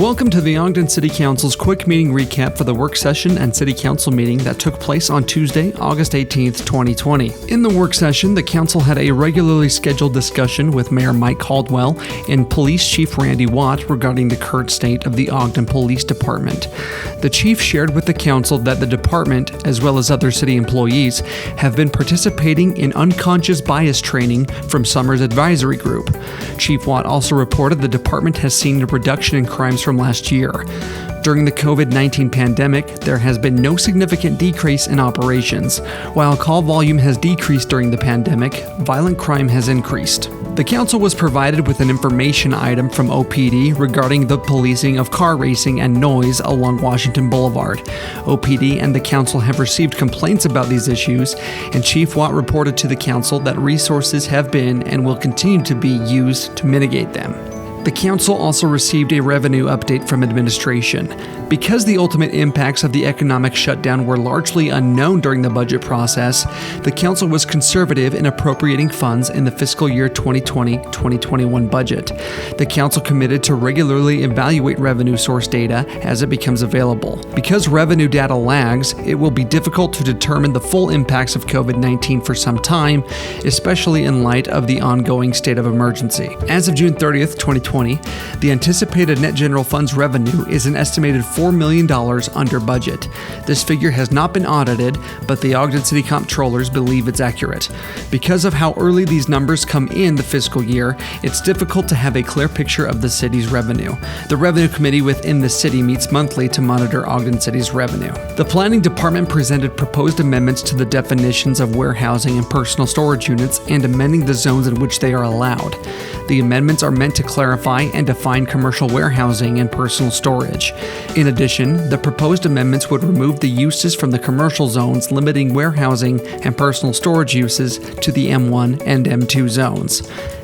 Welcome to the Ogden City Council's quick meeting recap for the work session and City Council meeting that took place on Tuesday, August 18th, 2020. In the work session, the Council had a regularly scheduled discussion with Mayor Mike Caldwell and Police Chief Randy Watt regarding the current state of the Ogden Police Department. The Chief shared with the Council that the department, as well as other city employees, have been participating in unconscious bias training from Summer's advisory group. Chief Watt also reported the department has seen a reduction in crimes from last year. During the COVID-19 pandemic, there has been no significant decrease in operations. While call volume has decreased during the pandemic, violent crime has increased. The Council was provided with an information item from OPD regarding the policing of car racing and noise along Washington Boulevard. OPD and the Council have received complaints about these issues, and Chief Watt reported to the Council that resources have been and will continue to be used to mitigate them. The Council also received a revenue update from administration. Because the ultimate impacts of the economic shutdown were largely unknown during the budget process, the Council was conservative in appropriating funds in the fiscal year 2020-2021 budget. The Council committed to regularly evaluate revenue source data as it becomes available. Because revenue data lags, it will be difficult to determine the full impacts of COVID-19 for some time, especially in light of the ongoing state of emergency. As of June 30th, 2020, the anticipated net general funds revenue is an estimated $4 million under budget. This figure has not been audited, but the Ogden City Comptrollers believe it's accurate. Because of how early these numbers come in the fiscal year, it's difficult to have a clear picture of the city's revenue. The Revenue Committee within the city meets monthly to monitor Ogden City's revenue. The Planning Department presented proposed amendments to the definitions of warehousing and personal storage units and amending the zones in which they are allowed. The amendments are meant to clarify and define commercial warehousing and personal storage. In addition, the proposed amendments would remove the uses from the commercial zones, limiting warehousing and personal storage uses to the M1 and M2 zones.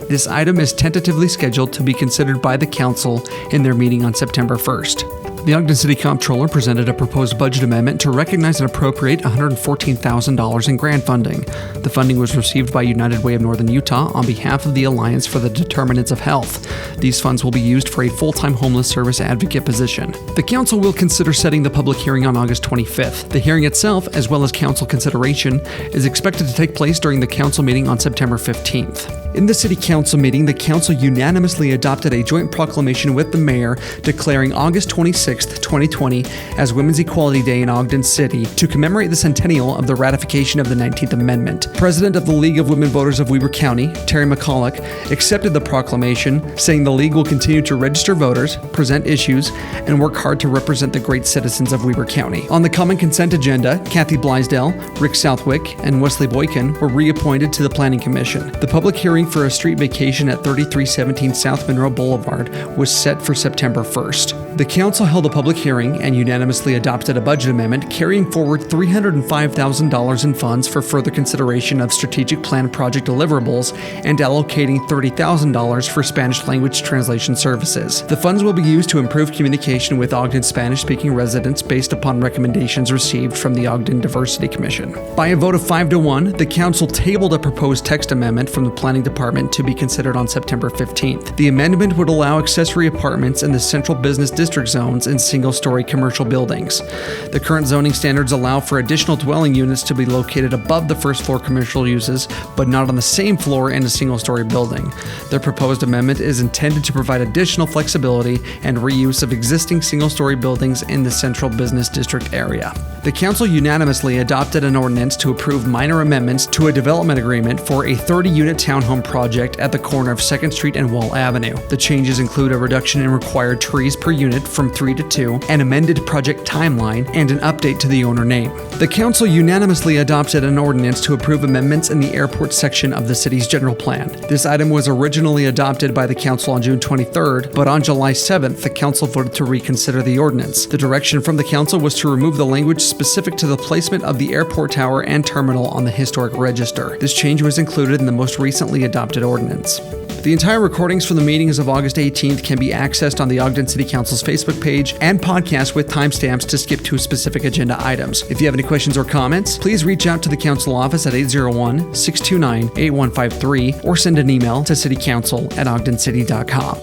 This item is tentatively scheduled to be considered by the Council in their meeting on September 1st. The Ogden City Comptroller presented a proposed budget amendment to recognize and appropriate $114,000 in grant funding. The funding was received by United Way of Northern Utah on behalf of the Alliance for the Determinants of Health. These funds will be used for a full-time homeless service advocate position. The Council will consider setting the public hearing on August 25th. The hearing itself, as well as Council consideration, is expected to take place during the Council meeting on September 15th. In the City Council meeting, the Council unanimously adopted a joint proclamation with the Mayor declaring August 26th, 2020 as Women's Equality Day in Ogden City to commemorate the centennial of the ratification of the 19th Amendment. President of the League of Women Voters of Weber County, Terry McCulloch, accepted the proclamation, saying the League will continue to register voters, present issues, and work hard to represent the great citizens of Weber County. On the Common Consent agenda, Kathy Blaisdell, Rick Southwick, and Wesley Boykin were reappointed to the Planning Commission. The public hearing for a street vacation at 3317 South Monroe Boulevard was set for September 1st. The Council held a public hearing and unanimously adopted a budget amendment carrying forward $305,000 in funds for further consideration of strategic plan project deliverables and allocating $30,000 for Spanish language translation services. The funds will be used to improve communication with Ogden Spanish-speaking residents based upon recommendations received from the Ogden Diversity Commission. By a vote of 5-1, the Council tabled a proposed text amendment from the Planning Department to be considered on September 15th. The amendment would allow accessory apartments in the central business district zones in single-story commercial buildings. The current zoning standards allow for additional dwelling units to be located above the first-floor commercial uses, but not on the same floor in a single-story building. The proposed amendment is intended to provide additional flexibility and reuse of existing single-story buildings in the central business district area. The Council unanimously adopted an ordinance to approve minor amendments to a development agreement for a 30-unit townhome project at the corner of 2nd Street and Wall Avenue. The changes include a reduction in required trees per unit from 3 to 2, an amended project timeline, and an update to the owner name. The Council unanimously adopted an ordinance to approve amendments in the airport section of the city's general plan. This item was originally adopted by the Council on June 23rd, but on July 7th, the Council voted to reconsider the ordinance. The direction from the Council was to remove the language specific to the placement of the airport tower and terminal on the historic register. This change was included in the most recently adopted ordinance. The entire recordings from the meetings of August 18th can be accessed on the Ogden City Council's Facebook page and podcast with timestamps to skip to specific agenda items. If you have any questions or comments, please reach out to the Council office at 801-629-8153 or send an email to citycouncil@ogdencity.com.